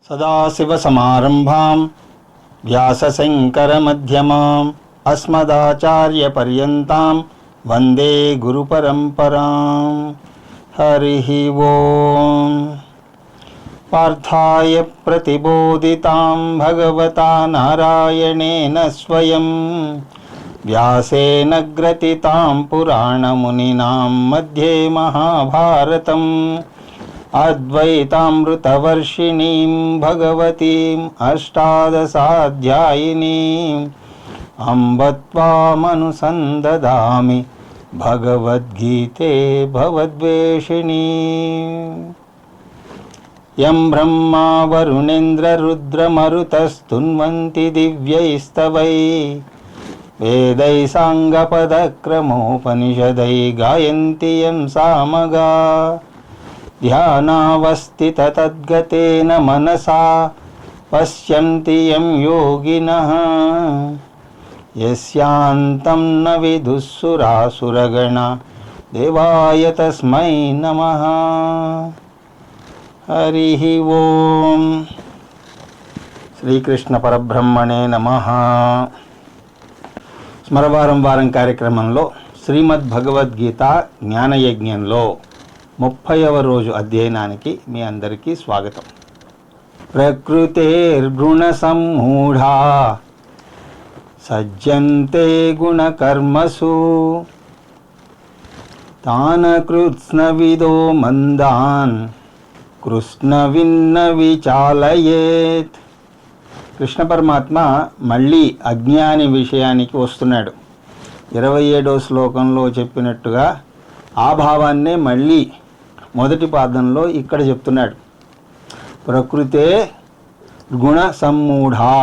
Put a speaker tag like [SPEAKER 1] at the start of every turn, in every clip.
[SPEAKER 1] సదాశివసమారంభాం వ్యాసశంకరమధ్యమాం అస్మదాచార్యపర్యంతాం వందే గురుపరంపరాం. హరి ఓం. పార్థాయ ప్రతిబోధితాం భగవతా నారాయణేన స్వయం వ్యాసేన గ్రథితాం పురాణమునినాం మధ్యే మహాభారతం. అద్వైతామృతవర్షిణీం భగవతీం అష్టాదశాధ్యాయినీం అంబ త్వామనుసందదామి భగవద్గీతే భవద్వేషిణీం. యం బ్రహ్మా వరుణేంద్ర రుద్రమరుతస్తున్వంతి దివ్యైస్తవై వేదై సాంగపదక్రమోపనిషదై గాయంతి యం సామగా. ధ్యానావస్థితతద్గతేన మనసా పశ్యంతి యం యోగినః యస్యాంతం న విదుఃసురాసురగణా దేవాయ తస్మై నమః. హరి ఓం. శ్రీకృష్ణ పరబ్రహ్మణే నమః. స్మరవారం వారం కార్యక్రమంలో శ్రీమద్ భగవద్గీత జ్ఞానయజ్ఞంలో 30వ రోజు అధ్యయనానికి మీ అందరికీ స్వాగతం. ప్రకృతేర్గుణ సమ్మూఢా సజ్జంతే గుణకర్మసు తాన కృత్స్నవిదో మందాన్ కృష్ణవిన్న విచాలయేత్. కృష్ణ పరమాత్మ మళ్ళీ అజ్ఞాని విషయానికి వస్తున్నాడు. 27వ శ్లోకంలో చెప్పినట్టుగా ఆ భావాన్నే మళ్ళీ మొదటి పాదంలో ఇక్కడ చెప్తున్నాడు. ప్రకృతే గుణ సమ్మూఢా.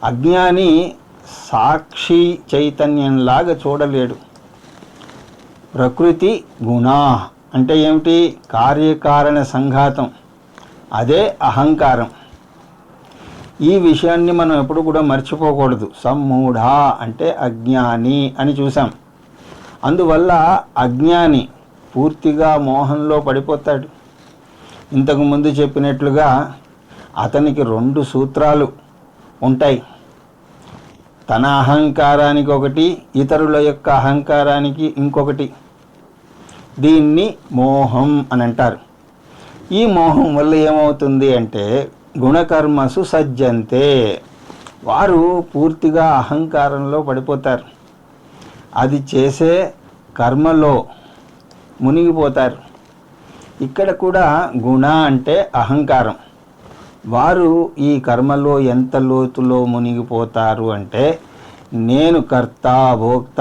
[SPEAKER 1] అజ్ఞాని సాక్షి చైతన్యంలాగా చూడలేడు. ప్రకృతి గుణ అంటే ఏమిటి? కార్యకారణ సంఘాతం, అదే అహంకారం. ఈ విషయాన్ని మనం ఎప్పుడు కూడా మర్చిపోకూడదు. సమ్మూఢ అంటే అజ్ఞాని అని చూసాం. అందువల్ల అజ్ఞాని పూర్తిగా మోహంలో పడిపోతాడు. ఇంతకుముందు చెప్పినట్లుగా అతనికి 2 సూత్రాలు ఉంటాయి. తన అహంకారానికి ఒకటి, ఇతరుల యొక్క అహంకారానికి ఇంకొకటి. దీన్ని మోహం అని అంటారు. ఈ మోహం వల్ల ఏమవుతుంది అంటే గుణకర్మసు సజ్జంతే, వారు పూర్తిగా అహంకారంలో పడిపోతారు. అది చేసే కర్మలో మునిగిపోతారు. ఇక్కడ కూడా గుణ అంటే అహంకారం. వారు ఈ కర్మలో ఎంత లోతులో మునిగిపోతారు అంటే నేను కర్త భోక్త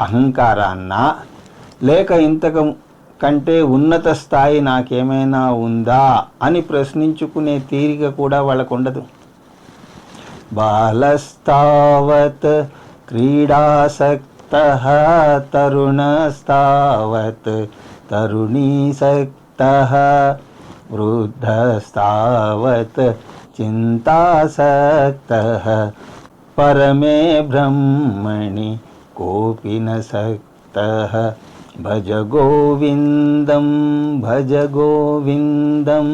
[SPEAKER 1] అహంకారాన్న, లేక ఇంతకు కంటే ఉన్నత స్థాయి నాకేమైనా ఉందా అని ప్రశ్నించుకునే తీరిక కూడా వాళ్ళకు ఉండదు. బాలస్తావత్ క్రీడాసక్తః తరుణస్తావత్ తరుణీసక్తః వృద్ధస్తావత్ చింతాసక్తః పరమే బ్రహ్మణి కోపి న సక్తః భజ గోవిందం భజ గోవిందం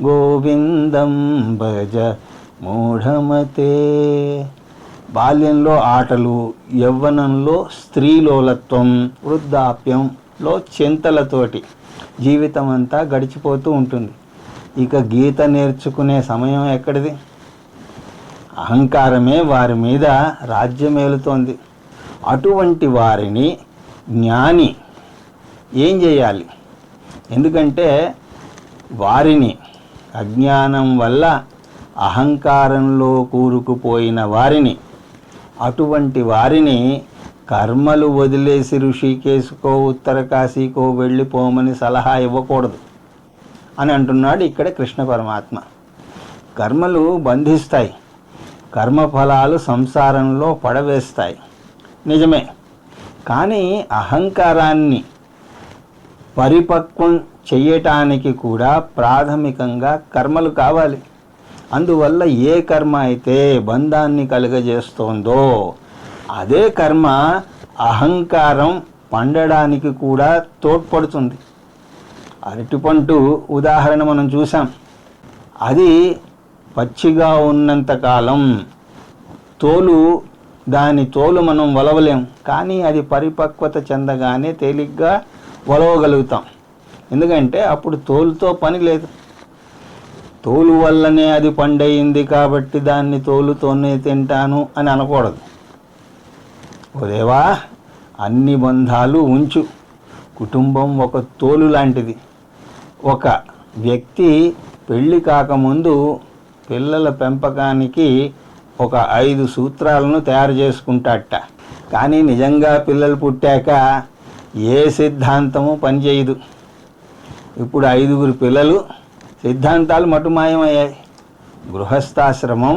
[SPEAKER 1] గోవిందం భజ మూఢమతే. బాల్యంలో ఆటలు, యవ్వనంలో స్త్రీలోలత్వం, వృద్ధాప్యంలో చింతలతోటి జీవితం అంతా గడిచిపోతూ ఉంటుంది. ఇక గీత నేర్చుకునే సమయం ఎక్కడిది? అహంకారమే వారి మీద రాజ్యమేలుతోంది. అటువంటి వారిని జ్ఞాని ఏం చేయాలి? ఎందుకంటే వారిని అజ్ఞానం వల్ల అహంకారంలో కూరుకుపోయిన వారిని, అటువంటి వారిని కర్మలు వదిలేసి ఋషికేశుకో ఉత్తరకాశీకో వెళ్ళిపోమని సలహా ఇవ్వకూడదు అని అంటున్నాడు ఇక్కడ కృష్ణ పరమాత్మ. కర్మలు బంధిస్తాయి, కర్మఫలాలు సంసారంలో పడవేస్తాయి, నిజమే. కానీ అహంకారాన్ని పరిపక్వం చెయ్యటానికి కూడా ప్రాథమికంగా కర్మలు కావాలి. అందువల్ల ఏ కర్మ అయితే బంధాన్ని కలుగజేస్తోందో అదే కర్మ అహంకారం పండడానికి కూడా తోడ్పడుతుంది. అరటిపండు ఉదాహరణ మనం చూసాం. అది పచ్చిగా ఉన్నంతకాలం దాని తోలు మనం వలవలేం, కానీ అది పరిపక్వత చెందగానే తేలిగ్గా వలవగలుగుతాం. ఎందుకంటే అప్పుడు తోలుతో పని లేదు. తోలు వల్లనే అది పండయింది కాబట్టి దాన్ని తోలుతోనే తింటాను అని అనకూడదు. ఓ దేవా, అన్ని బంధాలు ఉంచు. కుటుంబం ఒక తోలు లాంటిది. ఒక వ్యక్తి పెళ్ళి కాకముందు పిల్లల పెంపకానికి ఒక 5 సూత్రాలను తయారు చేసుకుంటాడట. కానీ నిజంగా పిల్లలు పుట్టాక ఏ సిద్ధాంతము పనిచేయదు. ఇప్పుడు 5గురు పిల్లలు, సిద్ధాంతాలు మటుమాయమయ్యాయి. గృహస్థాశ్రమం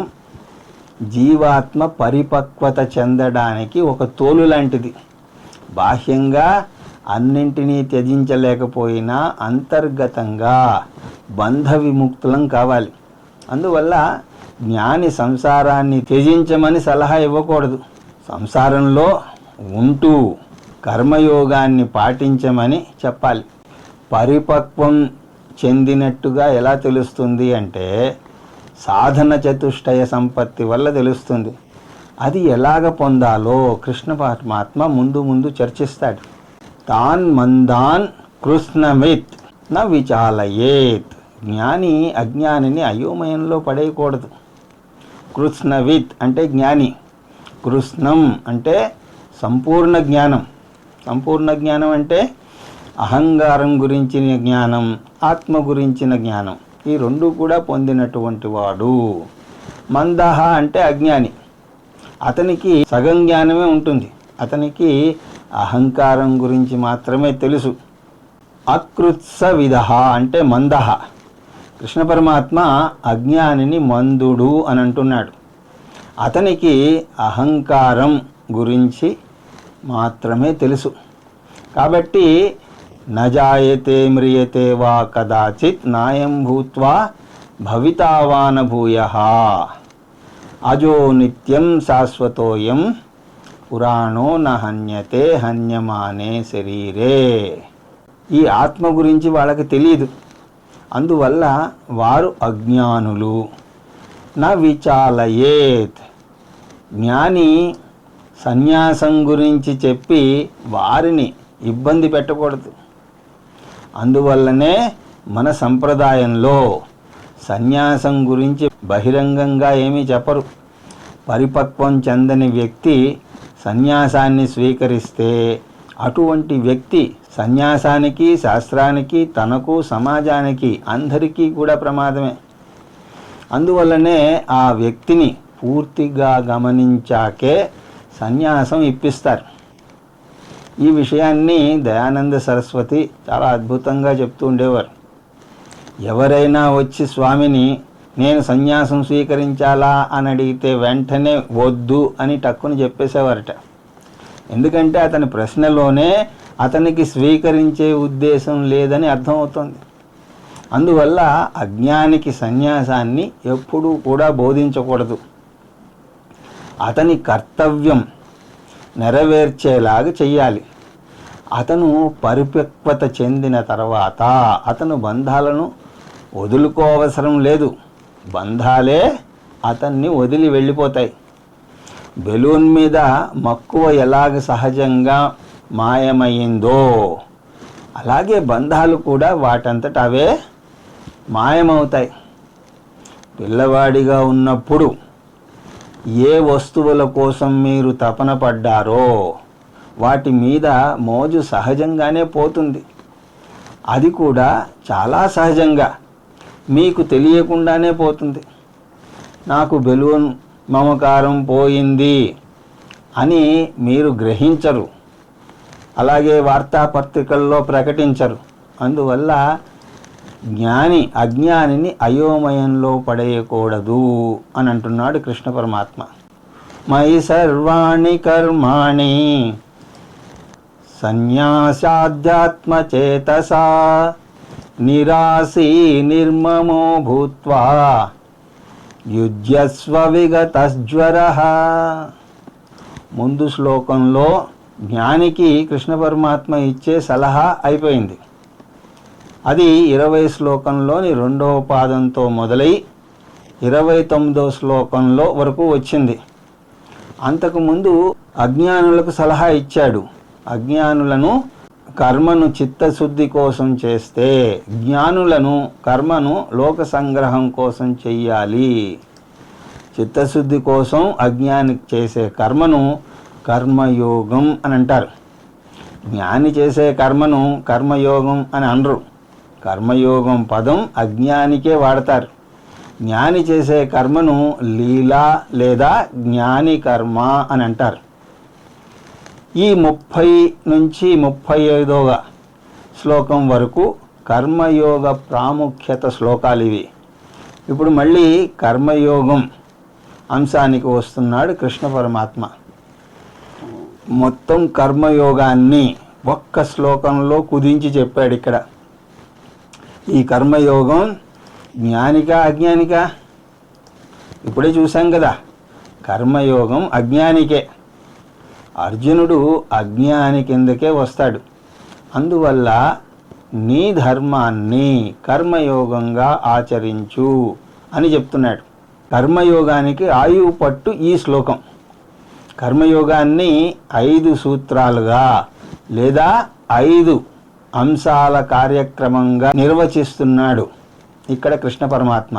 [SPEAKER 1] జీవాత్మ పరిపక్వత చెందడానికి ఒక తోలు లాంటిది. బాహ్యంగా అన్నింటినీ త్యజించలేకపోయినా అంతర్గతంగా బంధ విముక్తులం కావాలి. అందువల్ల జ్ఞాని సంసారాన్ని త్యజించమని సలహా ఇవ్వకూడదు. సంసారంలో ఉంటూ కర్మయోగాన్ని పాటించమని చెప్పాలి. పరిపక్వం చెందినట్టుగా ఎలా తెలుస్తుంది అంటే సాధన చతుష్టయ సంపత్తి వల్ల తెలుస్తుంది. అది ఎలాగ పొందాలో కృష్ణ పరమాత్మ ముందు చర్చిస్తాడు. తాన్ మందాన్ కృష్ణమిత్ న విచాలయేత్. జ్ఞాని అజ్ఞానిని అయోమయంలో పడేయకూడదు. కృష్ణవిత్ అంటే జ్ఞాని, కృష్ణం అంటే సంపూర్ణ జ్ఞానం. సంపూర్ణ జ్ఞానం అంటే అహంకారం గురించిన జ్ఞానం, ఆత్మ గురించిన జ్ఞానం, ఈ రెండు కూడా పొందినటువంటి వాడు. మందహ అంటే అజ్ఞాని, అతనికి సగం జ్ఞానమే ఉంటుంది. అతనికి అహంకారం గురించి మాత్రమే తెలుసు. అకృత్స విదహ అంటే మందహ. కృష్ణ పరమాత్మ అజ్ఞానిని మందుడు అని అంటున్నాడు. అతనికి అహంకారం గురించి మాత్రమే తెలుసు. కాబట్టి నజాయతే మ్రియతే వా కదాచిత్ నాయం భూత్వా భవితావాన భూయః అజో నిత్యం శాశ్వతోయం పురాణో న హన్యతే హన్యమానే శరీరే. ఈ ఆత్మ గురించి వాళ్ళకి తెలియదు. అందువల్ల వారు అజ్ఞానులు. న విచాలయేత్. జ్ఞాని సన్యాసం గురించి చెప్పి వారిని ఇబ్బంది పెట్టకూడదు. అందువల్లనే మన సంప్రదాయంలో సన్యాసం గురించి బహిరంగంగా ఏమీ చెప్పరు. పరిపక్వం చెందని వ్యక్తి సన్యాసాన్ని స్వీకరిస్తే అటువంటి వ్యక్తి సన్యాసానికి, శాస్త్రానికి, తనకు, సమాజానికి, అందరికీ కూడా ప్రమాదమే. అందువల్లనే ఆ వ్యక్తిని పూర్తిగా గమనించాకే సన్యాసం ఇప్పిస్తారు. ఈ విషయాన్ని దయానంద సరస్వతి చాలా అద్భుతంగా చెప్తూ ఉండేవారు. ఎవరైనా వచ్చి స్వామిని నేను సన్యాసం స్వీకరించాలా అని అడిగితే వెంటనే వద్దు అని టక్కుని చెప్పేసేవారట. ఎందుకంటే అతని ప్రశ్నలోనే అతనికి స్వీకరించే ఉద్దేశం లేదని అర్థమవుతుంది. అందువల్ల అజ్ఞానికి సన్యాసాన్ని ఎప్పుడూ కూడా బోధించకూడదు. అతని కర్తవ్యం నెరవేర్చేలాగా చెయ్యాలి. అతను పరిపక్వత చెందిన తర్వాత అతను బంధాలను వదులుకోవసరం లేదు. బంధాలే అతన్ని వదిలి వెళ్ళిపోతాయి. బెలూన్ మీద మక్కువ ఎలాగ సహజంగా మాయమైందో అలాగే బంధాలు కూడా వాటంతట అవే మాయమవుతాయి. పిల్లవాడిగా ఉన్నప్పుడు ఏ వస్తువుల కోసం మీరు తపన పడ్డారో వాటి మీద మోజు సహజంగానే పోతుంది. అది కూడా చాలా సహజంగా మీకు తెలియకుండానే పోతుంది. నాకు బెలూన్ మమకారం పోయింది అని మీరు గ్రహించరు, అలాగే వార్తాపత్రికల్లో ప్రకటించరు. అందువల్ల జ్ఞాని అజ్ఞానిని అయోమయంలో పడేయకూడదు అని అంటున్నాడు కృష్ణ పరమాత్మ. మయి సర్వాణి కర్మాణి సన్యాసాధ్యాత్మచేతసా నిరాసీ నిర్మమో భూత్వా యుజ్యస్వ విగతజ్వరః. ముందు శ్లోకంలో జ్ఞానికి కృష్ణ పరమాత్మ ఇచ్చే సలహా అయిపోయింది. అది 20 శ్లోకంలోని 2వ పాదంతో మొదలై 29వ శ్లోకంలో వరకు వచ్చింది. అంతకుముందు అజ్ఞానులకు సలహా ఇచ్చాడు. అజ్ఞానులను కర్మను చిత్తశుద్ధి కోసం చేస్తే, జ్ఞానులను కర్మను లోక సంగ్రహం కోసం చెయ్యాలి. చిత్తశుద్ధి కోసం అజ్ఞాని చేసే కర్మను కర్మయోగం అని అంటారు. జ్ఞాని చేసే కర్మను కర్మయోగం అని అనరు. కర్మయోగం పదం అజ్ఞానికే వాడతారు. జ్ఞాని చేసే కర్మను లీలా లేదా జ్ఞాని కర్మ అని అంటారు. ఈ 30 నుంచి 35వ శ్లోకం వరకు కర్మయోగ ప్రాముఖ్యత శ్లోకాలు ఇవి. ఇప్పుడు మళ్ళీ కర్మయోగం అంశానికి వస్తున్నాడు కృష్ణ పరమాత్మ. మొత్తం కర్మయోగాన్ని ఒక్క శ్లోకంలో కుదించి చెప్పాడు. ఇక్కడ ఈ కర్మయోగం జ్ఞానికా అజ్ఞానికా? ఇప్పుడే చూసాం కదా, కర్మయోగం అజ్ఞానికే. అర్జునుడు అజ్ఞాని కిందకే వస్తాడు. అందువల్ల నీ ధర్మాన్ని కర్మయోగంగా ఆచరించు అని చెప్తున్నాడు. కర్మయోగానికి ఆయువు పట్టు ఈ శ్లోకం. కర్మయోగాన్ని 5 సూత్రాలుగా లేదా 5 అంశాల కార్యక్రమంగా నిర్వచిస్తున్నాడు ఇక్కడ కృష్ణ పరమాత్మ.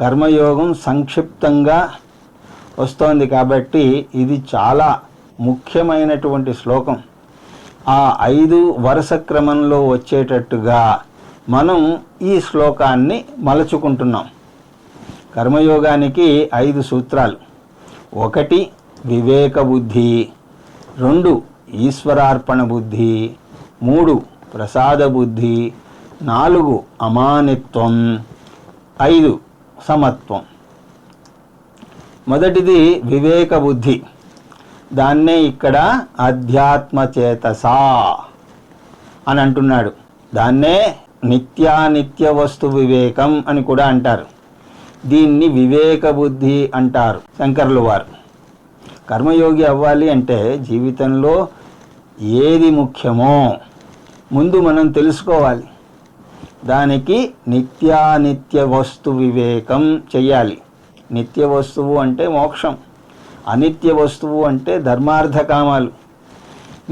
[SPEAKER 1] కర్మయోగం సంక్షిప్తంగా వస్తోంది కాబట్టి ఇది చాలా ముఖ్యమైనటువంటి శ్లోకం. ఆ 5 వరుస క్రమంలో వచ్చేటట్టుగా మనం ఈ శ్లోకాన్ని మలుచుకుంటున్నాం. కర్మయోగానికి 5 సూత్రాలు. 1 వివేక బుద్ధి, 2 ఈశ్వరార్పణ బుద్ధి, 3 ప్రసాద బుద్ధి, 4 అమానిత్వం, 5 సమత్వం. మొదటిది వివేక బుద్ధి. దాన్నే ఇక్కడ అధ్యాత్మచేతస అని అంటున్నాడు. దాన్నే నిత్యానిత్య వస్తు వివేకం అని కూడా అంటారు. దీన్ని వివేక బుద్ధి అంటారు శంకరులు వారు. కర్మయోగి అవ్వాలి అంటే జీవితంలో ఏది ముఖ్యమో ముందు మనం తెలుసుకోవాలి. దానికి నిత్యానిత్య వస్తు వివేకం చెయ్యాలి. నిత్య వస్తువు అంటే మోక్షం, అనిత్య వస్తువు అంటే ధర్మార్థ కామాలు.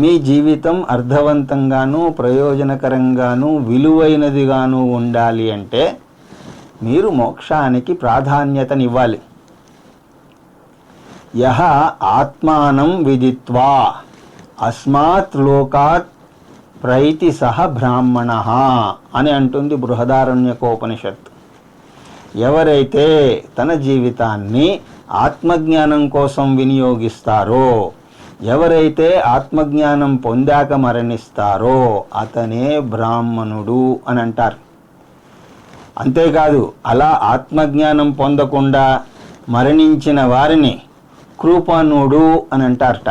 [SPEAKER 1] మీ జీవితం అర్థవంతంగాను ప్రయోజనకరంగాను విలువైనదిగాను ఉండాలి అంటే మీరు మోక్షానికి ప్రాధాన్యతనివ్వాలి. యహ ఆత్మానం విదిత్వా అస్మాత్ లోకాత్ ప్రైతి సహ బ్రాహ్మణ అని అంటుంది బృహదారణ్యకోపనిషత్తు. ఎవరైతే తన జీవితాన్ని ఆత్మజ్ఞానం కోసం వినియోగిస్తారో, ఎవరైతే ఆత్మజ్ఞానం పొందాక మరణిస్తారో అతనే బ్రాహ్మణుడు అని అంటారు. అంతేకాదు, అలా ఆత్మజ్ఞానం పొందకుండా మరణించిన వారిని కృపణుడు అని అంటారట.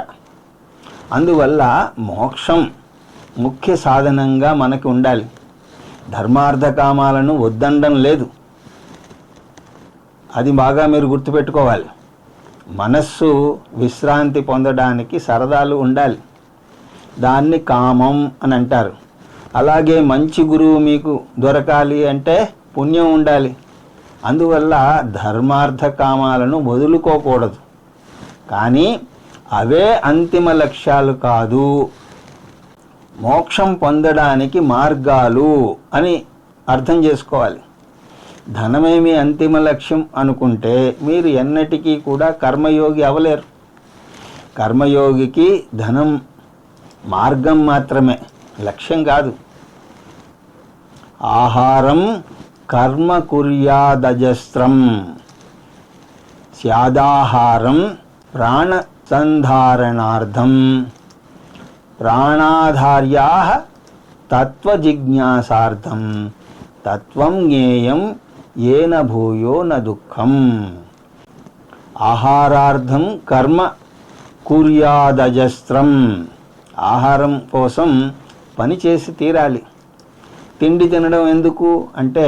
[SPEAKER 1] అందువల్ల మోక్షం ముఖ్య సాధనంగా మనకి ఉండాలి. ధర్మార్థ కామాలను వద్దనడం లేదు. అది బాగా మీరు గుర్తుపెట్టుకోవాలి. మనస్సు విశ్రాంతి పొందడానికి సరదాలు ఉండాలి. దాన్ని కామం అని అంటారు. అలాగే మంచి గురువు మీకు దొరకాలి అంటే పుణ్యం ఉండాలి. అందువల్ల ధర్మార్థ కామాలను వదులుకోకూడదు. కానీ అవే అంతిమ లక్ష్యాలు కాదు, మోక్షం పొందడానికి మార్గాలు అని అర్థం చేసుకోవాలి. ధనమేమి అంతిమ లక్ష్యం అనుకుంటే మీరు ఎన్నటికీ కూడా కర్మయోగి అవ్వలేరు. కర్మయోగికి ధనం మార్గం మాత్రమే, లక్ష్యం కాదు. ఆహారం కర్మ కుర్యాదజస్త్రం స్యాదాహారం ప్రాణ సంధారణార్థం ప్రాణాధార్యా తత్వజిజ్ఞాసార్థం తత్వం జ్ఞేయం ఏన భూయో న దుఃఖం. ఆహారార్థం కర్మ కుర్యాదజస్త్రం. ఆహారం కోసం పని చేసి తీరాలి. తిండి తినడం ఎందుకు అంటే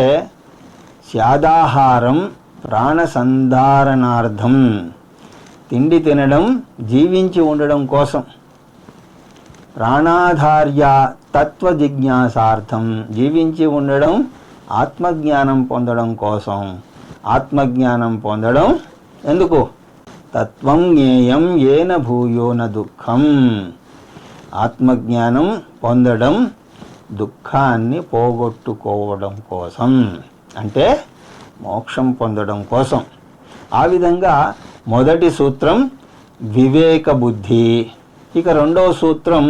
[SPEAKER 1] స్యాదాహారం ప్రాణ సంధారణార్థం. తిండి తినడం జీవించి ఉండడం కోసం. ప్రాణాధార్య తత్వ జిజ్ఞాసార్థం, జీవించి ఉండడం ఆత్మజ్ఞానం పొందడం కోసం. ఆత్మజ్ఞానం పొందడం ఎందుకు? తత్వం జ్ఞేయం ఏన భూయో న దుఃఖం. ఆత్మజ్ఞానం పొందడం దుఃఖాన్ని పోగొట్టుకోవడం కోసం, అంటే మోక్షం పొందడం కోసం. ఆ విధంగా మొదటి సూత్రం వివేక బుద్ధి. ఇక రెండవ సూత్రం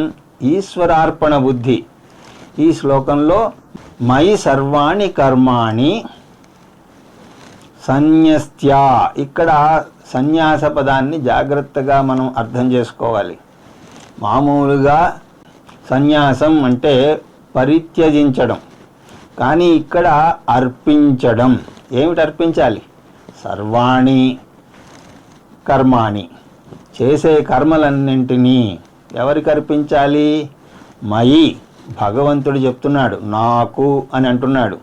[SPEAKER 1] ఈశ్వరార్పణ బుద్ధి. ఈ శ్లోకంలో మయి సర్వాణి కర్మాణి సన్యస్త్యా, ఇక్కడ సన్యాస పదాన్ని జాగ్రత్తగా మనం అర్థం చేసుకోవాలి. మామూలుగా సన్యాసం అంటే పరిత్యజించడం, కానీ ఇక్కడ అర్పించడం. ఏమిటి అర్పించాలి? సర్వాణి కర్మాణి, చేసే కర్మలన్నింటినీ ఎవరికి అర్పించాలి? మయి, భగవంతుడు చెప్తున్నాడు, నాకు అని అంటున్నాడు.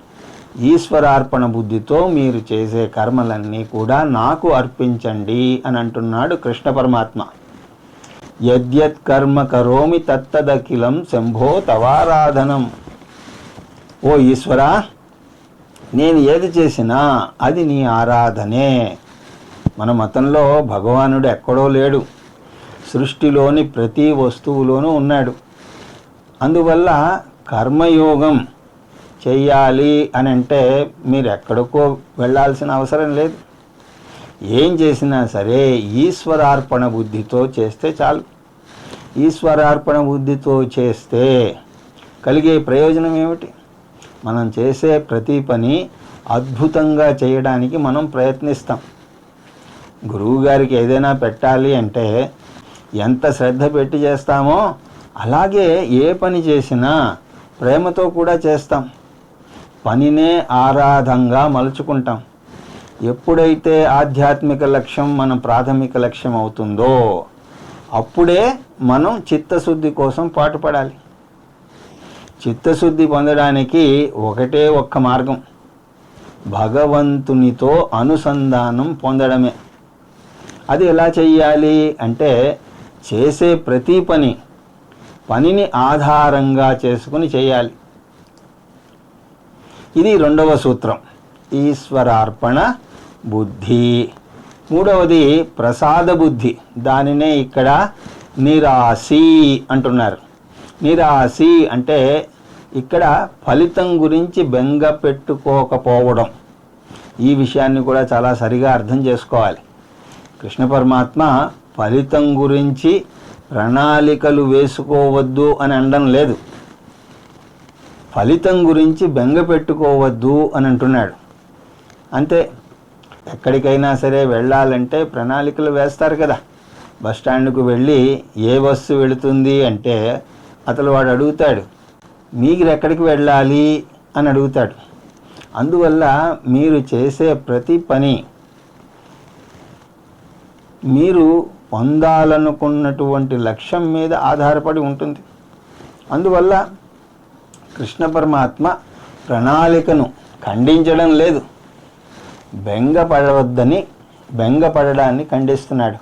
[SPEAKER 1] ఈశ్వరార్పణ బుద్ధితో మీరు చేసే కర్మలన్నీ కూడా నాకు అర్పించండి అని అంటున్నాడు కృష్ణ పరమాత్మ. యద్యత్ కర్మ కరోమి తత్తదఖిలం శంభో తవారాధనం. ఓ ఈశ్వరా, నేను ఏది చేసినా అది నీ ఆరాధనే. మన మతంలో భగవానుడు ఎక్కడో లేడు, సృష్టిలోని ప్రతి వస్తువులోనూ ఉన్నాడు. అందువల్ల కర్మయోగం చెయ్యాలి అని అంటే మీరు ఎక్కడికో వెళ్ళాల్సిన అవసరం లేదు. ఏం చేసినా సరే ఈశ్వరార్పణ బుద్ధితో చేస్తే చాలు. ఈశ్వరార్పణ బుద్ధితో చేస్తే కలిగే ప్రయోజనం ఏమిటి? మనం చేసే ప్రతి పని అద్భుతంగా చేయడానికి మనం ప్రయత్నిస్తాం. గురువుగారికి ఏదైనా పెట్టాలి అంటే ఎంత శ్రద్ధ పెట్టి చేస్తామో అలాగే ఏ పని చేసినా ప్రేమతో కూడా చేస్తాం. పనినే ఆరాధంగా మలుచుకుంటాం. ఎప్పుడైతే ఆధ్యాత్మిక లక్ష్యం మన ప్రాథమిక లక్ష్యం అవుతుందో అప్పుడే మనం చిత్తశుద్ధి కోసం పాటుపడాలి. చిత్తశుద్ధి పొందడానికి ఒకటే ఒక్క మార్గం, భగవంతునితో అనుసంధానం పొందడమే. అది ఎలా చెయ్యాలి అంటే చేసే ప్రతి పనిని ఆధారంగా చేసుకుని చేయాలి. ఇది రెండవ సూత్రం, ఈశ్వరార్పణ బుద్ధి. మూడవది ప్రసాద బుద్ధి. దానినే ఇక్కడ నిరాశి అంటున్నారు. నిరాశి అంటే ఇక్కడ ఫలితం గురించి బెంగ పెట్టుకోకపోవడం. ఈ విషయాన్ని కూడా చాలా సరిగా అర్థం చేసుకోవాలి. కృష్ణ పరమాత్మ ఫలితం గురించి ప్రణాళికలు వేసుకోవద్దు అని అనడం లేదు, ఫలితం గురించి బెంగ పెట్టుకోవద్దు అని అంటున్నాడు. అంతే. ఎక్కడికైనా సరే వెళ్ళాలంటే ప్రణాళికలు వేస్తారు కదా. బస్టాండ్కు వెళ్ళి ఏ బస్సు వెళుతుంది అంటే అతను వాడు అడుగుతాడు, మీరు ఎక్కడికి వెళ్ళాలి అని అడుగుతాడు. అందువల్ల మీరు చేసే ప్రతి పని మీరు పొందాలనుకున్నటువంటి లక్ష్యం మీద ఆధారపడి ఉంటుంది. అందువల్ల కృష్ణ పరమాత్మ ప్రణాళికను ఖండించడం లేదు, బెంగపడవద్దని బెంగపడడాన్ని ఖండిస్తున్నాడు.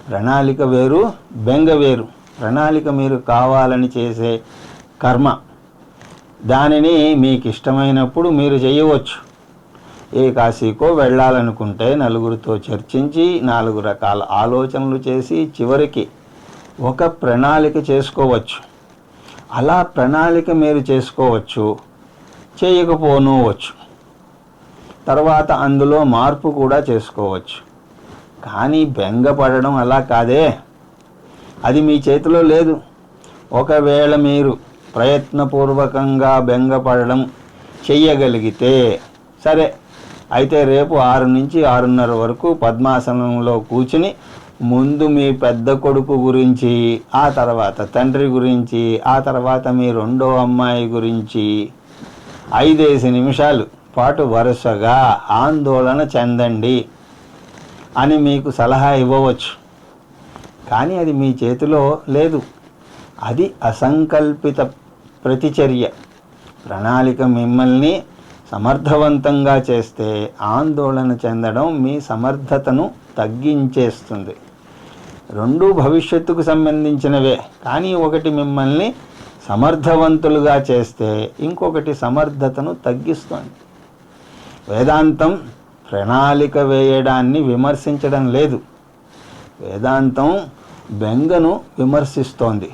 [SPEAKER 1] ప్రణాళిక వేరు, బెంగ వేరు. ప్రణాళిక మీరు కావాలని చేసే కర్మ, దానిని మీకు ఇష్టమైనప్పుడు మీరు చేయవచ్చు. ఏ కాశీకో వెళ్ళాలనుకుంటే నలుగురితో చర్చించి 4 రకాల ఆలోచనలు చేసి చివరికి ఒక ప్రణాళిక చేసుకోవచ్చు. అలా ప్రణాళిక మీరు చేసుకోవచ్చు, చేయకపోనవచ్చు. తర్వాత అందులో మార్పు కూడా చేసుకోవచ్చు. కానీ బెంగపడడం అలా కాదే, అది మీ చేతిలో లేదు. ఒకవేళ మీరు ప్రయత్నపూర్వకంగా బెంగపడడం చెయ్యగలిగితే సరే, అయితే రేపు 6 నుంచి 6:30 వరకు పద్మాసనంలో కూర్చుని ముందు మీ పెద్ద కొడుకు గురించి, ఆ తర్వాత తండ్రి గురించి, ఆ తర్వాత మీ రెండో అమ్మాయి గురించి 5 నిమిషాలు పాటు వరుసగా ఆందోళన చెందండి అని మీకు సలహా ఇవ్వవచ్చు. కానీ అది మీ చేతిలో లేదు. అది అసంకల్పిత ప్రతిచర్య. ప్రణాళిక మిమ్మల్ని సమర్థవంతంగా చేస్తే ఆందోళన చెందడం మీ సమర్థతను తగ్గించేస్తుంది. రెండూ భవిష్యత్తుకు సంబంధించినవే. కానీ ఒకటి మిమ్మల్ని సమర్థవంతులుగా చేస్తే ఇంకొకటి సమర్థతను తగ్గిస్తుంది. వేదాంతం ప్రణాళిక వేయడాన్ని విమర్శించడం లేదు. వేదాంతం బెంగను విమర్శిస్తోంది.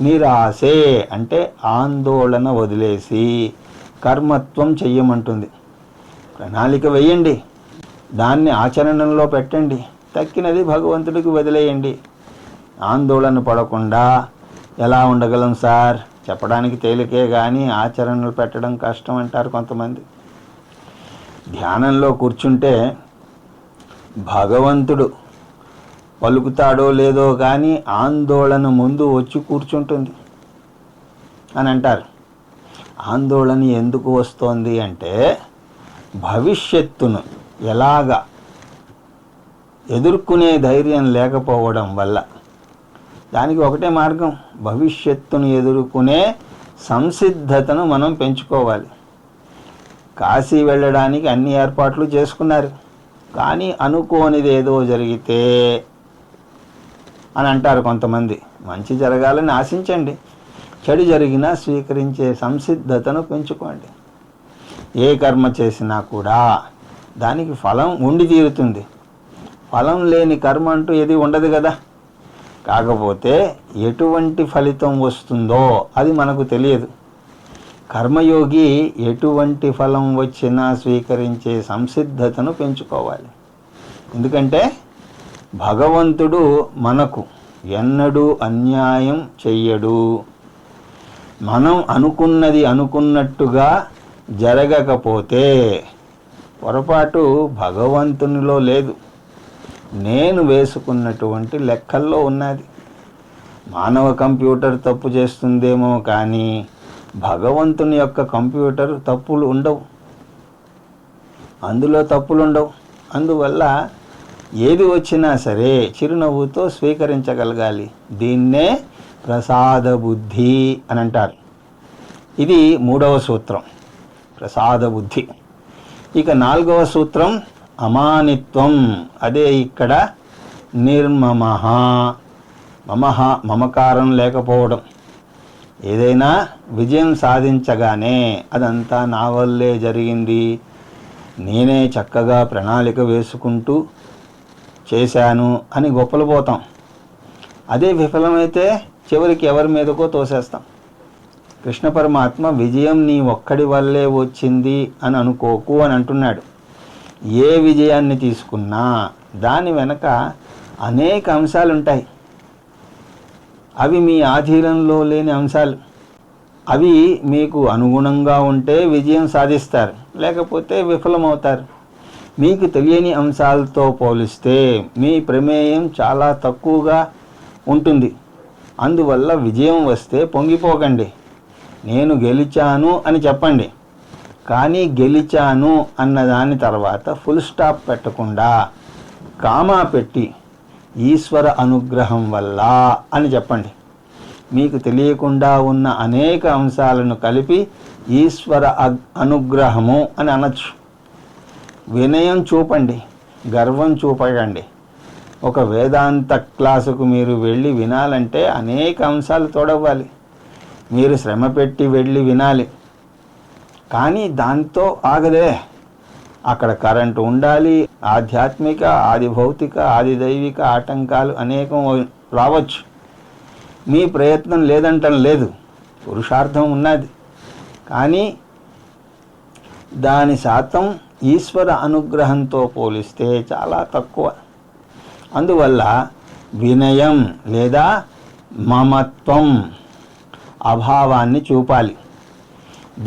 [SPEAKER 1] నిరాశే అంటే ఆందోళన వదిలేసి కర్మత్వం చెయ్యమంటుంది. ప్రణాళిక వేయండి, దాన్ని ఆచరణలో పెట్టండి, తక్కినది భగవంతుడికి వదిలేయండి. ఆందోళన పడకుండా ఎలా ఉండగలం సార్? చెప్పడానికి తేలికే కానీ ఆచరణలు పెట్టడం కష్టం అంటారు కొంతమంది. ధ్యానంలో కూర్చుంటే భగవంతుడు పలుకుతాడో లేదో కానీ ఆందోళన ముందు వచ్చి కూర్చుంటుంది అని అంటారు. ఆందోళన ఎందుకు వస్తోంది అంటే భవిష్యత్తును ఎలాగా ఎదుర్కొనే ధైర్యం లేకపోవడం వల్ల. దానికి ఒకటే మార్గం, భవిష్యత్తును ఎదుర్కొనే సంసిద్ధతను మనం పెంచుకోవాలి. కాశీ వెళ్ళడానికి అన్ని ఏర్పాట్లు చేసుకున్నారు, కానీ అనుకోనిది ఏదో జరిగితే అని అంటారు కొంతమంది. మంచి జరగాలని ఆశించండి, చెడు జరిగినా స్వీకరించే సంసిద్ధతను పెంచుకోండి. ఏ కర్మ చేసినా కూడా దానికి ఫలం ఉండి తీరుతుంది. ఫలం లేని కర్మ అంటూ ఏది ఉండదు కదా. కాకపోతే ఎటువంటి ఫలితం వస్తుందో అది మనకు తెలియదు. కర్మయోగి ఎటువంటి ఫలం వచ్చినా స్వీకరించే సంసిద్ధతను పెంచుకోవాలి. ఎందుకంటే భగవంతుడు మనకు ఎన్నడూ అన్యాయం చెయ్యడు. మనం అనుకున్నది అనుకున్నట్టుగా జరగకపోతే పొరపాటు భగవంతునిలో లేదు, నేను వేసుకున్నటువంటి లెక్కల్లో ఉన్నది. మానవ కంప్యూటర్ తప్పు చేస్తుందేమో కానీ భగవంతుని యొక్క కంప్యూటర్ తప్పులు ఉండవు, అందులో తప్పులు ఉండవు. అందువల్ల ఏది వచ్చినా సరే చిరునవ్వుతో స్వీకరించగలగాలి. దీన్నే ప్రసాద బుద్ధి అని అంటారు. ఇది 3వ సూత్రం, ప్రసాద బుద్ధి. ఇక 4వ సూత్రం అమానిత్వం. అదే ఇక్కడ నిర్మమః. మమః మమకారం లేకపోవడం. ఏదైనా విజయం సాధించగానే అదంతా నా వల్లే జరిగింది, నేనే చక్కగా ప్రణాళిక వేసుకుంటూ చేశాను అని గొప్పలు పోతాం. అదే విఫలమైతే చివరికి ఎవరి మీదకో తోసేస్తాం. కృష్ణ పరమాత్మ విజయం నీ ఒక్కడి వల్లే వచ్చింది అని అనుకోకు అని అంటున్నాడు. ఏ విజయాన్ని తీసుకున్నా దాని వెనక అనేక అంశాలు ఉంటాయి. అవి మీ ఆధీనంలో లేని అంశాలు. అవి మీకు అనుగుణంగా ఉంటే విజయం సాధిస్తారు, లేకపోతే విఫలమవుతారు. మీకు తెలియని అంశాలతో పోలిస్తే మీ ప్రమేయం చాలా తక్కువగా ఉంటుంది. అందువల్ల విజయం వస్తే పొంగిపోకండి, నేను గెలిచాను అని చెప్పండి. కానీ గెలిచాను అన్న దాని తర్వాత ఫుల్ స్టాప్ పెట్టకుండా కామా పెట్టి ఈశ్వర అనుగ్రహం వల్ల అని చెప్పండి. మీకు తెలియకుండా ఉన్న అనేక అంశాలను కలిపి ఈశ్వర అనుగ్రహము అని అనొచ్చు. వినయం చూపండి, గర్వం చూపకండి. ఒక వేదాంత క్లాసుకు మీరు వెళ్ళి వినాలంటే అనేక అంశాలు తోడవ్వాలి. మీరు శ్రమ పెట్టి వెళ్ళి వినాలి. కానీ దాంతో ఆగదే. అక్కడ కరెంటు ఉండాలి, ఆధ్యాత్మిక, ఆది భౌతిక, ఆది దైవిక ఆటంకాలు అనేకం రావచ్చు. మీ ప్రయత్నం లేదంటం లేదు, పురుషార్థం ఉన్నది. కానీ దాని శాతం ఈశ్వర అనుగ్రహంతో పోలిస్తే చాలా తక్కువ. అందువల్ల వినయం లేదా మమత్వం అభావాన్ని చూపాలి.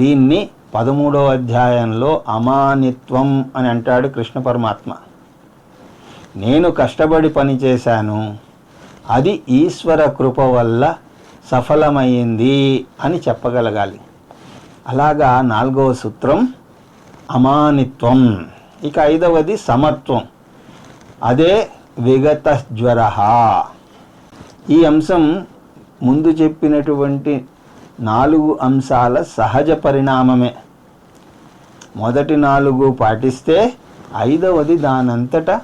[SPEAKER 1] దీన్ని 13వ అధ్యాయంలో అమానిత్వం అని అంటాడు కృష్ణ పరమాత్మ. నేను కష్టపడి పనిచేశాను, అది ఈశ్వర కృప వల్ల సఫలమైంది అని చెప్పగలగాలి. అలాగా 4వ సూత్రం అమానిత్వం. ఇక 5వది సమత్వం. అదే విగత జ్వర. ఈ అంశం ముందు చెప్పినటువంటి 4 అంశాల సహజ పరిణామమే. మొదటి 4 పాటిస్తే 5వది దానంతటా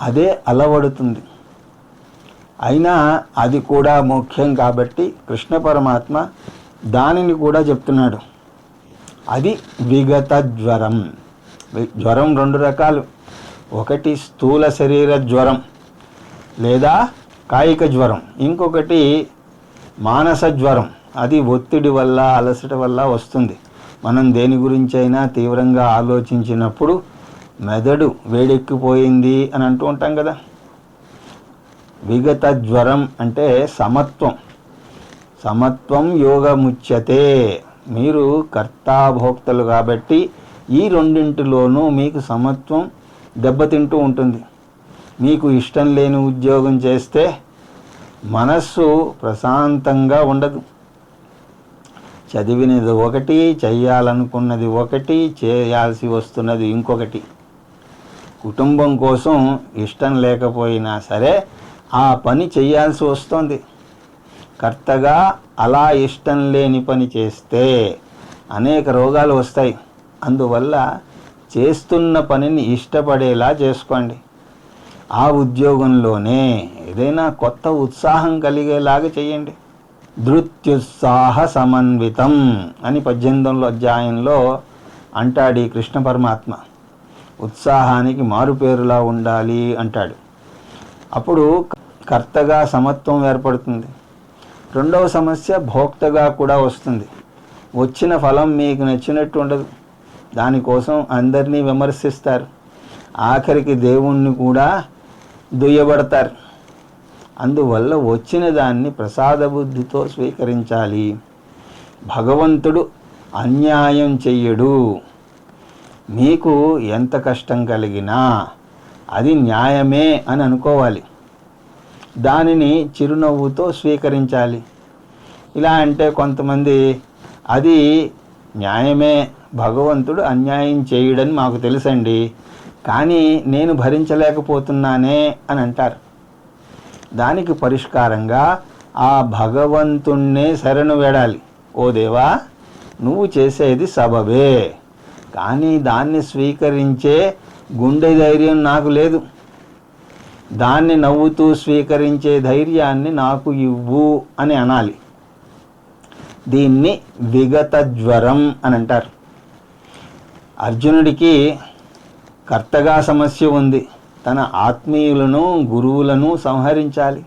[SPEAKER 1] అదే అలవడుతుంది. అయినా అది కూడా ముఖ్యం కాబట్టి కృష్ణ పరమాత్మ దానిని కూడా చెప్తున్నాడు. అది విగత జ్వరం. జ్వరం రెండు రకాలు. ఒకటి స్థూల శరీర జ్వరం లేదా కాయిక జ్వరం, ఇంకొకటి మానస జ్వరం. అది ఒత్తిడి వల్ల అలసట వల్ల వస్తుంది. మనం దేని గురించి అయినా తీవ్రంగా ఆలోచించినప్పుడు మెదడు వేడెక్కిపోయింది అని అంటూ ఉంటాం కదా. విగత జ్వరం అంటే సమత్వం. సమత్వం యోగముచ్యతే. మీరు కర్తాభోక్తలు కాబట్టి ఈ రెండింటిలోనూ మీకు సమత్వం దెబ్బతింటూ ఉంటుంది. మీకు ఇష్టం లేని ఉద్యోగం చేస్తే మనస్సు ప్రశాంతంగా ఉండదు. చదివినది ఒకటి, చేయాలనుకున్నది ఒకటి, చేయాల్సి వస్తున్నది ఇంకొకటి. కుటుంబం కోసం ఇష్టం లేకపోయినా సరే ఆ పని చేయాల్సి వస్తుంది. కర్తగా అలా ఇష్టం లేని పని చేస్తే అనేక రోగాలు వస్తాయి. అందువల్ల చేస్తున్న పనిని ఇష్టపడేలా చేసుకోండి. ఆ ఉద్యోగంలోనే ఏదైనా కొత్త ఉత్సాహం కలిగేలాగా చేయండి. ధృత్యుత్సాహ సమన్వితం అని 18వ అధ్యాయంలో అంటాడు ఈ కృష్ణ పరమాత్మ. ఉత్సాహానికి మారుపేరులా ఉండాలి అంటాడు. అప్పుడు కర్తగా సమత్వం ఏర్పడుతుంది. రెండవ సమస్య భోక్తగా కూడా వస్తుంది. వచ్చిన ఫలం మీకు నచ్చినట్టు ఉండదు. దానికోసం అందరినీ విమర్శిస్తారు. ఆఖరికి దేవుణ్ణి కూడా దుయ్యబడతారు. అందువల్ల వచ్చిన దాన్ని ప్రసాద బుద్ధితో స్వీకరించాలి. భగవంతుడు అన్యాయం చెయ్యడు. మీకు ఎంత కష్టం కలిగినా అది న్యాయమే అని అనుకోవాలి. దానిని చిరునవ్వుతో స్వీకరించాలి. ఇలా అంటే కొంతమంది అది న్యాయమే, భగవంతుడు అన్యాయం చేయడని మాకు తెలుసండి, కానీ నేను భరించలేకపోతున్నానే అని అంటారు. దానికి పరిష్కారంగా ఆ భగవంతుణ్ణే శరణు వేడాలి. ఓ దేవా, నువ్వు చేసేది సబబే, కానీ దాన్ని స్వీకరించే గుండె ధైర్యం నాకు లేదు. దాన్ని నవ్వుతూ స్వీకరించే ధైర్యాన్ని నాకు ఇవ్వు అని అనాలి. దీన్ని విగత జ్వరం అని అంటారు. అర్జునుడికి కర్తగా సమస్య ఉంది. తన ఆత్మీయులను గురువులను సంహరించాలి.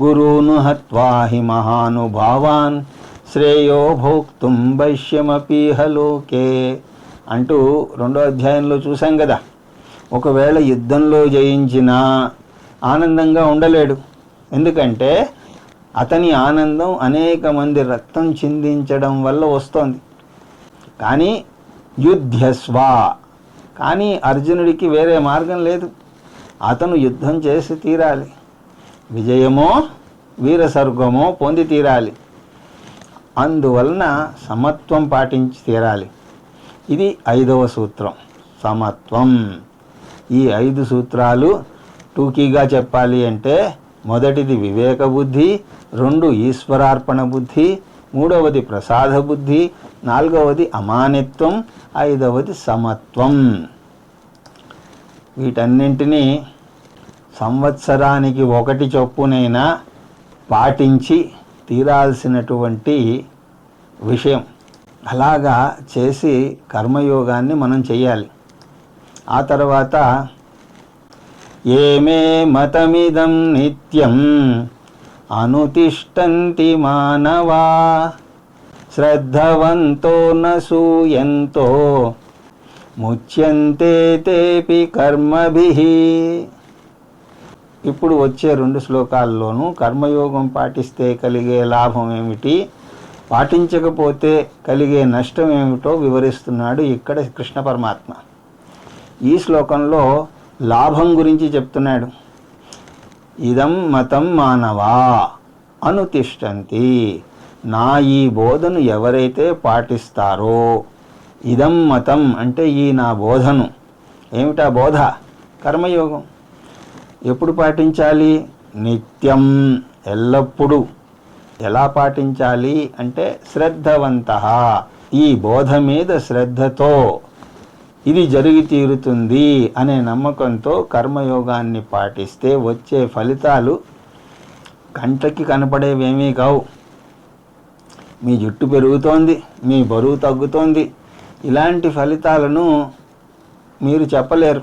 [SPEAKER 1] గురువును హత్వాహి మహానుభావాన్ శ్రేయో భోక్తుం వైశ్యమపీహ లోకే అంటూ 2వ అధ్యాయంలో చూసాం కదా. ఒకవేళ యుద్ధంలో జయించినా ఆనందంగా ఉండలేడు. ఎందుకంటే అతని ఆనందం అనేక మంది రక్తం చిందించడం వల్ల వస్తోంది. కానీ యుద్ధస్వ, కానీ అర్జునుడికి వేరే మార్గం లేదు. అతను యుద్ధం చేసి తీరాలి. విజయమో వీరస్వర్గమో పొంది తీరాలి. అందువలన సమత్వం పాటించి తీరాలి. ఇది 5వ సూత్రం, సమత్వం. ఈ 5 సూత్రాలు టూకీగా చెప్పాలి అంటే మొదటిది వివేక బుద్ధి, 2 ఈశ్వరార్పణ బుద్ధి, 3వది ప్రసాద బుద్ధి, 4వది అమానిత్వం, 5వది సమత్వం. వీటన్నింటినీ సంవత్సరానికి 1 చొప్పునైనా పాటించి తీరాల్సినటువంటి విషయం. అలాగా చేసి కర్మయోగాన్ని మనం చెయ్యాలి. ఆ తర్వాత ఏమే మతమిదం నిత్యం అనుతిష్టంతి మానవా శ్రద్ధవంతో నసూయంతో ముచ్యంతే తేపి కర్మభిః. ఇప్పుడు వచ్చే 2 శ్లోకాల్లోనూ కర్మయోగం పాటిస్తే కలిగే లాభం ఏమిటి, పాటించకపోతే కలిగే నష్టం ఏమిటో వివరిస్తున్నాడు ఇక్కడ కృష్ణ పరమాత్మ. ఈ శ్లోకంలో లాభం గురించి చెప్తున్నాడు. ఇదం మతం మానవా అనుతిష్టంతి. నా ఈ బోధను ఎవరైతే పాటిస్తారో, ఇదం మతం అంటే ఈ నా బోధను. ఏమిటా బోధ? కర్మయోగం. ఎప్పుడు పాటించాలి? నిత్యం, ఎల్లప్పుడూ. ఎలా పాటించాలి అంటే శ్రద్ధవంతః, ఈ బోధ మీద శ్రద్ధతో. ఇది జరిగి తీరుతుంది అనే నమ్మకంతో కర్మయోగాన్ని పాటిస్తే వచ్చే ఫలితాలు కంటకి కనపడేవేమీ కావు. మీ జుట్టు పెరుగుతోంది, మీ బరువు తగ్గుతోంది, ఇలాంటి ఫలితాలను మీరు చెప్పలేరు.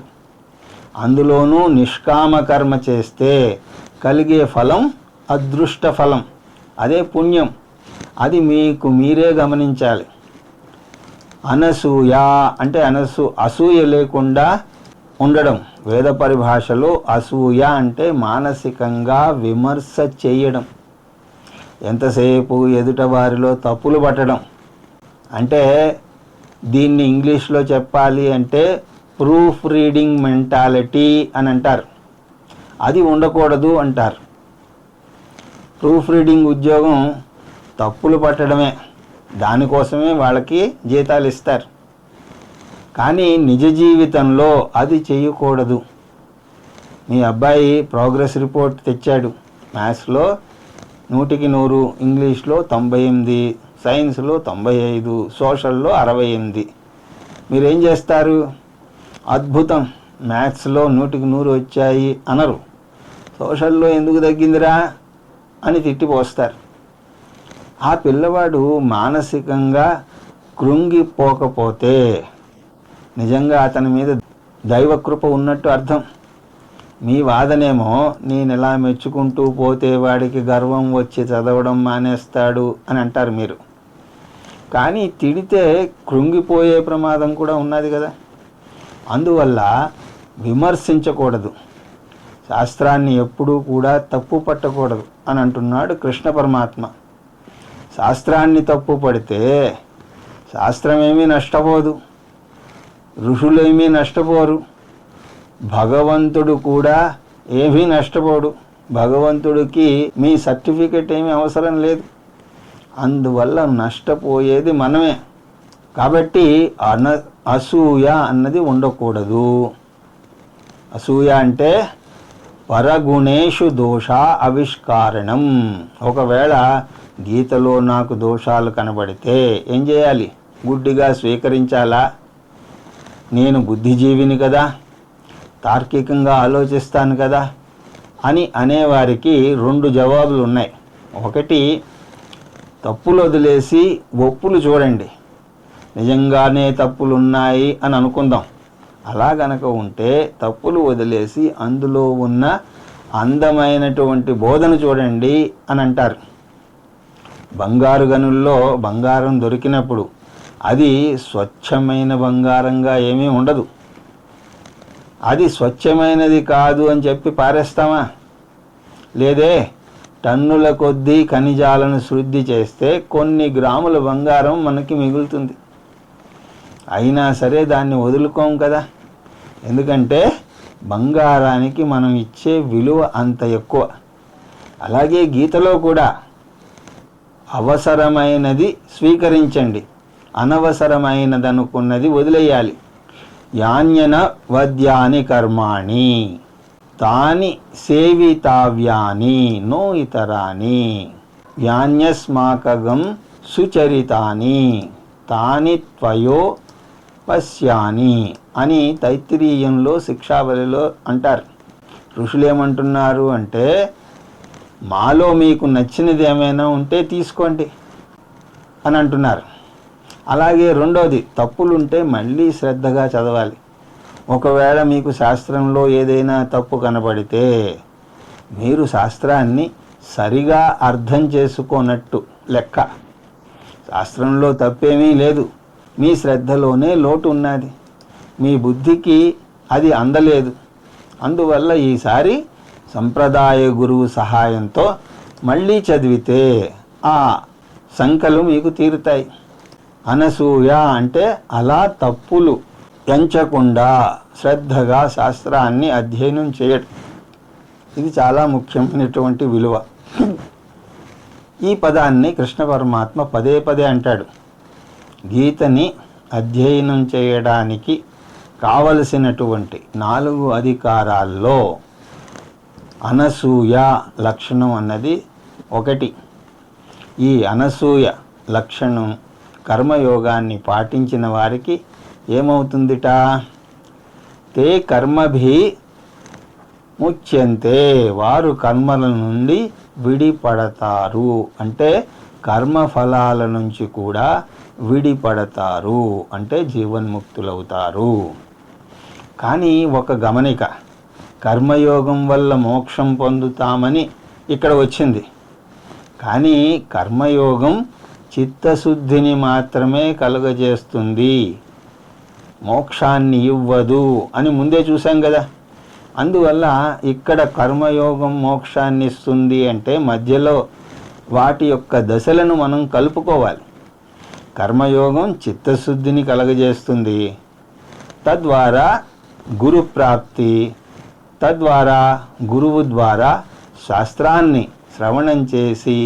[SPEAKER 1] అందులోనూ నిష్కామ కర్మ చేస్తే కలిగే ఫలం అదృష్ట ఫలం, అదే పుణ్యం. అది మీకు మీరే గమనించాలి. అనసూయ అంటే అసూయ లేకుండా ఉండడం. వేద పరిభాషలో అసూయ అంటే మానసికంగా విమర్శ చేయడం, ఎంతసేపు ఎదుట వారిలో తప్పులు పట్టడం. అంటే దీన్ని ఇంగ్లీష్లో చెప్పాలి అంటే ప్రూఫ్ రీడింగ్ మెంటాలిటీ అని అంటారు. అది ఉండకూడదు అంటారు. ప్రూఫ్ రీడింగ్ ఉద్యోగం తప్పులు పట్టడమే, దానికోసమే వాళ్ళకి జీతాలు ఇస్తారు. కానీ నిజ జీవితంలో అది చేయకూడదు. మీ అబ్బాయి ప్రోగ్రెస్ రిపోర్ట్ తెచ్చాడు, మ్యాథ్స్లో 100కి 100, ఇంగ్లీష్లో 98, సైన్స్లో 95, సోషల్లో 68. మీరేం చేస్తారు? అద్భుతం, మ్యాథ్స్లో 100కి 100 వచ్చాయి అనరు. సోషల్లో ఎందుకు తగ్గిందిరా అని తిట్టిపోస్తారు. ఆ పిల్లవాడు మానసికంగా కృంగిపోకపోతే నిజంగా అతని మీద దైవకృప ఉన్నట్టు అర్థం. మీ వాదనేమో నేను ఎలా మెచ్చుకుంటూ పోతే వాడికి గర్వం వచ్చి చదవడం మానేస్తాడు అని అంటారు మీరు. కానీ తిడితే కృంగిపోయే ప్రమాదం కూడా ఉన్నది కదా. అందువల్ల విమర్శించకూడదు, శాస్త్రాన్ని ఎప్పుడూ కూడా తప్పు పట్టకూడదు అని అంటున్నాడు కృష్ణ పరమాత్మ. శాస్త్రాన్ని తప్పు పడితే శాస్త్రమేమీ నష్టపోదు, ఋషులేమీ నష్టపోరు, భగవంతుడు కూడా ఏమీ నష్టపోడు. భగవంతుడికి మీ సర్టిఫికెట్ ఏమీ అవసరం లేదు. అందువల్ల నష్టపోయేది మనమే. కాబట్టి అసూయ అన్నది ఉండకూడదు. అసూయ అంటే పరగుణేషు దోష ఆవిష్కారణం. ఒకవేళ గీతలో నాకు దోషాలు కనబడితే ఏం చేయాలి? గుడ్డిగా స్వీకరించాలా? నేను బుద్ధిజీవిని కదా, తార్కికంగా ఆలోచిస్తాను కదా అని అనేవారికి 2 జవాబులు ఉన్నాయి. ఒకటి, తప్పులు వదిలేసి ఒప్పులు చూడండి. నిజంగానే తప్పులున్నాయి అని అనుకుందాం. అలా గనక ఉంటే తప్పులు వదిలేసి అందులో ఉన్న అందమైనటువంటి బోధన చూడండి అని అంటారు. బంగారు గనుల్లో బంగారం దొరికినప్పుడు అది స్వచ్ఛమైన బంగారంగా ఏమీ ఉండదు. అది స్వచ్ఛమైనది కాదు అని చెప్పి పారేస్తామా? లేదే. టన్నుల కొద్దీ ఖనిజాలను శుద్ధి చేస్తే కొన్ని గ్రాముల బంగారం మనకి మిగులుతుంది. అయినా సరే దాన్ని వదులుకోం కదా. ఎందుకంటే బంగారానికి మనం ఇచ్చే విలువ అంత ఎక్కువ. అలాగే గీతలో కూడా అవసరమైనది స్వీకరించండి, అనవసరమైనదనుకున్నది వదిలేయాలి. యాన్యన వద్యాని కర్మాణి తాని సేవితావ్యాని నో ఇతరాని యాన్యస్మాకగం సుచరితాని తాని త్వయో పశ్యాని అని తైత్తిరీయంలో శిక్షావళిలో అంటారు. ఋషులేమంటున్నారు అంటే, మాలో మీకు నచ్చినది ఏమైనా ఉంటే తీసుకోండి అని అంటున్నారు. అలాగే రెండోది, తప్పులుంటే మళ్ళీ శ్రద్ధగా చదవాలి. ఒకవేళ మీకు శాస్త్రంలో ఏదైనా తప్పు కనబడితే మీరు శాస్త్రాన్ని సరిగా అర్థం చేసుకోనట్టు లెక్క. శాస్త్రంలో తప్పేమీ లేదు, మీ శ్రద్ధలోనే లోటు ఉన్నది, మీ బుద్ధికి అది అందలేదు. అందువల్ల ఈసారి సంప్రదాయ గురువు సహాయంతో మళ్ళీ చదివితే ఆ సంకలు మీకు తీరుతాయి. అనసూయ అంటే అలా తప్పులు ఎంచకుండా శ్రద్ధగా శాస్త్రాన్ని అధ్యయనం చేయడం. ఇది చాలా ముఖ్యమైనటువంటి విలువ. ఈ పదాన్ని కృష్ణ పరమాత్మ పదే పదే అంటాడు. గీతని అధ్యయనం చేయడానికి కావలసినటువంటి 4 అధికారాల్లో అనసూయ లక్షణం అన్నది ఒకటి. ఈ అనసూయ లక్షణం కర్మయోగాన్ని పాటించిన వారికి ఏమవుతుందిట? తే కర్మభి ముచ్యంతే, వారు కర్మల నుండి విడిపడతారు. అంటే కర్మఫలాల నుంచి కూడా విడిపడతారు, అంటే జీవన్ముక్తులవుతారు. కానీ ఒక గమనిక, కర్మయోగం వల్ల మోక్షం పొందుతామని ఇక్కడ వచ్చింది. కానీ కర్మయోగం చిత్తశుద్ధిని మాత్రమే కలుగజేస్తుంది, మోక్షాన్ని ఇవ్వదు అని ముందే చూసాం కదా. అందువల్ల ఇక్కడ కర్మయోగం మోక్షాన్ని ఇస్తుంది అంటే మధ్యలో వాటి యొక్క దశలను మనం కలుపుకోవాలి. కర్మయోగం చిత్తశుద్ధిని కలగజేస్తుంది, తద్వారా గురు ప్రాప్తి, తద్వారా గురువు ద్వారా శాస్త్రాన్ని శ్రవణం చేసి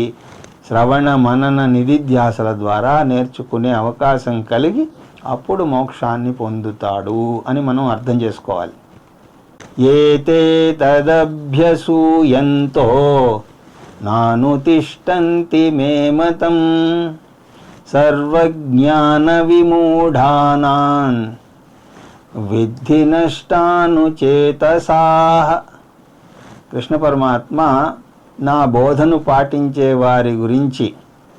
[SPEAKER 1] శ్రవణ మనన నిధిధ్యాసల ద్వారా నేర్చుకునే అవకాశం కలిగి అప్పుడు మోక్షాన్ని పొందుతాడు అని మనం అర్థం చేసుకోవాలి. ఏతే తదభ్యసూయంతో నానుతిష్టంతి మే మతం సర్వజ్ఞాన విమూఢానాన్ విద్ధి నష్టానుచేతసాః. కృష్ణ పరమాత్మ నా బోధను పాటించే వారి గురించి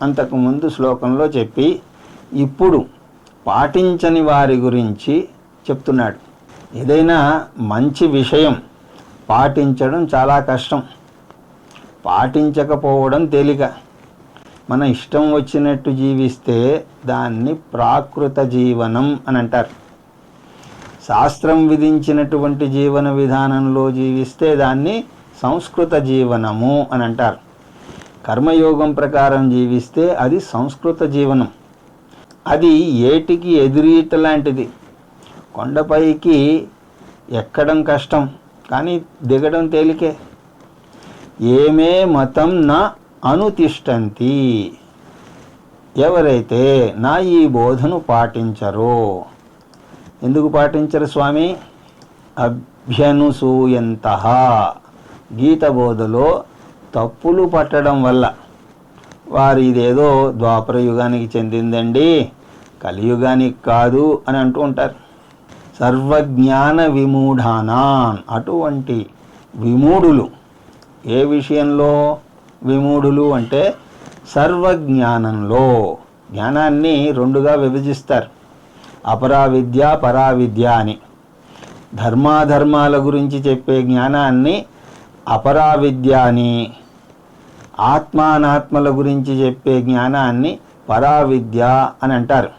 [SPEAKER 1] అంతకుముందు శ్లోకంలో చెప్పి ఇప్పుడు పాటించని వారి గురించి చెప్తున్నాడు. ఏదైనా మంచి విషయం పాటించడం చాలా కష్టం, పాటించకపోవడం తేలిక. మన ఇష్టం వచ్చినట్టు జీవిస్తే దాన్ని ప్రాకృత జీవనం అని అంటారు. శాస్త్రం విధించినటువంటి జీవన విధానంలో జీవిస్తే దాన్ని సంస్కృత జీవనము అని అంటారు. కర్మయోగం ప్రకారం జీవిస్తే అది సంస్కృత జీవనం. అది ఏటికి ఎదురీత లాంటిది. కొండపైకి ఎక్కడం కష్టం, కానీ దిగడం తేలికే. ఏమే మతం నా అనుతిష్టంతి, ఎవరైతే నా ఈ బోధను పాటించరో. ఎందుకు పాటించరు స్వామి? అభ్యనుసూయంతః, గీత బోధలో తప్పులు పట్టడం వల్ల. వారు ఇదేదో ద్వాపర యుగానికి చెందిందండి, కలియుగానికి కాదు అని అంటూ ఉంటారు. సర్వజ్ఞాన విమూఢానాన్, అటువంటి విమూఢులు. ఏ విషయంలో విమూఢులు అంటే సర్వజ్ఞానంలో. జ్ఞానాన్ని రెండుగా విభజిస్తారు, అపరావిద్య పరావిద్య అని. ధర్మాధర్మాల గురించి చెప్పే జ్ఞానాన్ని అపరావిద్య అని, ఆత్మానాత్మల గురించి చెప్పే జ్ఞానాన్ని పరావిద్య అని అంటారు.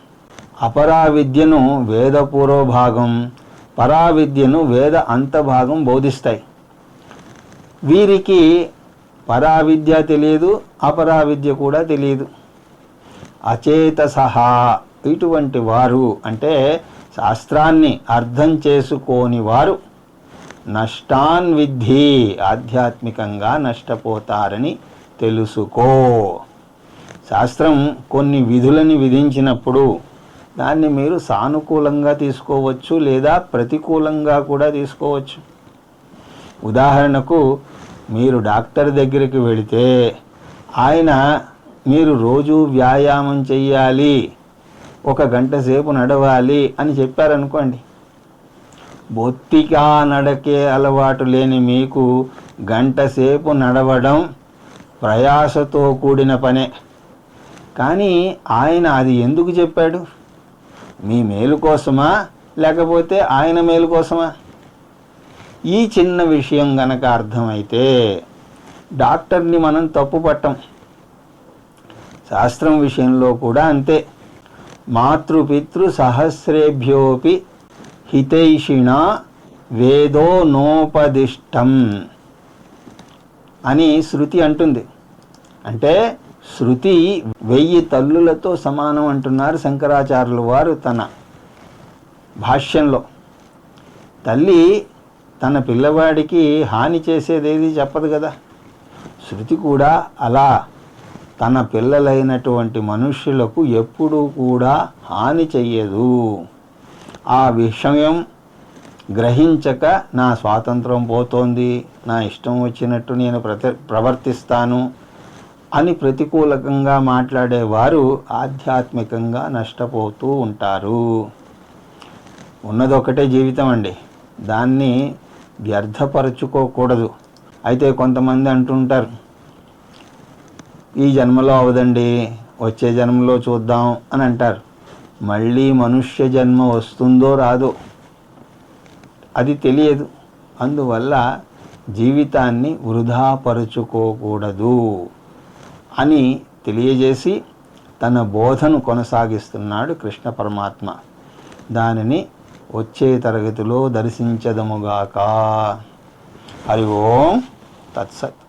[SPEAKER 1] అపరావిద్యను వేద పూర్వభాగం, పరావిద్యను వేద అంతభాగం బోధిస్తాయి. వీరికి పరావిద్య తెలియదు, అపరావిద్య కూడా తెలియదు. అచేతసహ, ఇటువంటి వారు అంటే శాస్త్రాన్ని అర్థం చేసుకోని వారు నష్టాన్ విద్ధి, ఆధ్యాత్మికంగా నష్టపోతారని తెలుసుకో. శాస్త్రం కొన్ని విధులని విధించినప్పుడు దాన్ని మీరు సానుకూలంగా తీసుకోవచ్చు, లేదా ప్రతికూలంగా కూడా తీసుకోవచ్చు. ఉదాహరణకు, మీరు డాక్టర్ దగ్గరికి వెళితే ఆయన మీరు రోజు వ్యాయామం చెయ్యాలి, 1 గంట సేపు నడవాలి అని చెప్పారనుకోండి. బొత్తిగా నడకే అలవాటు లేని మీకు 1 గంట సేపు నడవడం ప్రయాసతో కూడిన పనే. కానీ ఆయన అది ఎందుకు చెప్పాడు? మీ మేలు కోసమా, లేకపోతే ఆయన మేలు కోసమా? ఈ చిన్న విషయం గనక అర్థమైతే డాక్టర్ని మనం తప్పు పట్టం. శాస్త్రం విషయంలో కూడా అంతే. మాతృపితృ సహస్రేభ్యోపి హితైషిణ వేదో నోపదిష్టం అని శృతి అంటుంది. అంటే శృతి 1000 తల్లులతో సమానం అంటున్నారు శంకరాచార్యుల వారు తన భాష్యంలో. తల్లి తన పిల్లవాడికి హాని చేసేదేది చెప్పదు కదా. శృతి కూడా అలా తన పిల్లలైనటువంటి మనుష్యులకు ఎప్పుడూ కూడా హాని చెయ్యదు. ఆ విషయం గ్రహించక నా స్వాతంత్రం పోతోంది, నా ఇష్టం వచ్చినట్టు నేను ప్రవర్తిస్తాను అని ప్రతికూలకంగా మాట్లాడేవారు ఆధ్యాత్మికంగా నష్టపోతూ ఉంటారు. ఉన్నదొక్కటే జీవితం అండి, దాన్ని వ్యర్థపరచుకోకూడదు. అయితే కొంతమంది అంటుంటారు, ఈ జన్మలో అవదండి, వచ్చే జన్మలో చూద్దాం అని అంటారు. మళ్ళీ మనుష్య జన్మ వస్తుందో రాదో అది తెలియదు. అందువల్ల జీవితాన్ని వృధాపరుచుకోకూడదు అని తెలియజేసి తన బోధను కొనసాగిస్తున్నాడు కృష్ణ పరమాత్మ. దానిని వచ్చే తరగతిలో దర్శించదముగాక. హరి ఓం తత్సత్.